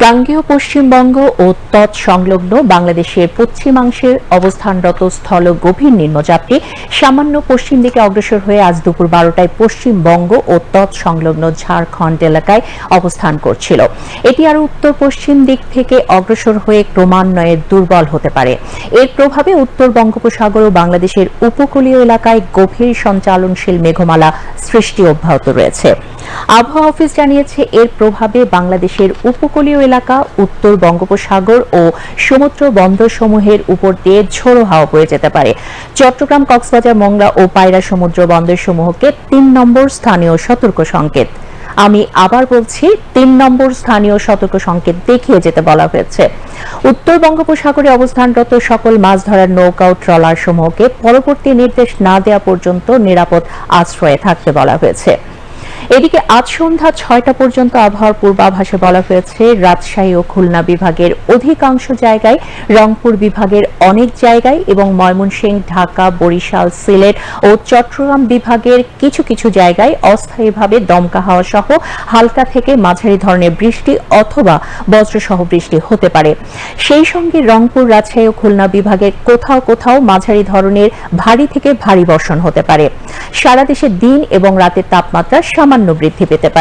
গাঙ্গেয় পশ্চিমবঙ্গ ও তৎসংলগ্ন বাংলাদেশের পশ্চিমাংশের অবস্থানরত স্থল গভীর নিম্নচাপটি সামান্য পশ্চিম দিকে অগ্রসর হয়ে আজ দুপুর 12টায় পশ্চিমবঙ্গ ও তৎসংলগ্ন ঝাড়খণ্ড এলাকায় অবস্থান করছিল। এটি আরও উত্তর পশ্চিম দিক থেকে অগ্রসর হয়ে ক্রমান্বয়ে দুর্বল হতে পারে। এর প্রভাবে উত্তর বঙ্গোপসাগর ও বাংলাদেশের উপকূলীয় এলাকায় গভীর সঞ্চালনশীল মেঘমালা সৃষ্টি অব্যাহত রয়েছে। আবহাওয়া অফিস জানিয়েছে, এর প্রভাবে বাংলাদেশের উপকূলীয় এলাকা, উত্তর বঙ্গোপসাগর ও সমুদ্র বন্দরসমূহের উপর দিয়ে ঝোড়ো হাওয়া বয়ে যেতে পারে। চট্টগ্রাম, কক্সবাজার, মোংলা ও পায়রা সমুদ্র বন্দরসমূহকে ৩ নম্বর স্থানীয় সতর্ক সংকেত, আমি আবার বলছি ৩ নম্বর স্থানীয় সতর্ক সংকেত দেখিয়ে যেতে বলা হয়েছে। উত্তর বঙ্গোপসাগরে অবস্থানরত সকল মাছ ধরার নৌকা ও ট্রলার সমূহকে পরবর্তী নির্দেশ না দেওয়া পর্যন্ত নিরাপদ আশ্রয়ে থাকতে বলা হয়েছে। এদিকে আজ সন্ধ্যা ৬টা পর্যন্ত আবহাওয়ার পূর্বাভাসে বলা হয়েছে, রাজশাহী ও খুলনা বিভাগের অধিকাংশ জায়গায়, রংপুর বিভাগের অনেক জায়গায় এবং ময়মনসিংহ, ঢাকা, বরিশাল, সিলেট ও চট্টগ্রাম বিভাগের কিছু কিছু জায়গায় অস্থায়ীভাবে দমকা হাওয়া সহ হালকা থেকে মাঝারি ধরনের বৃষ্টি অথবা বজ্রসহ বৃষ্টি হতে পারে। সেই সঙ্গে রংপুর, রাজশাহী ও খুলনা বিভাগের কোথাও কোথাও মাঝারি ধরনের ভারী থেকে ভারী বর্ষণ হতে পারে। সারা দেশে দিন এবং রাতের তাপমাত্রা সামান্য বৃদ্ধি পেতে পারে।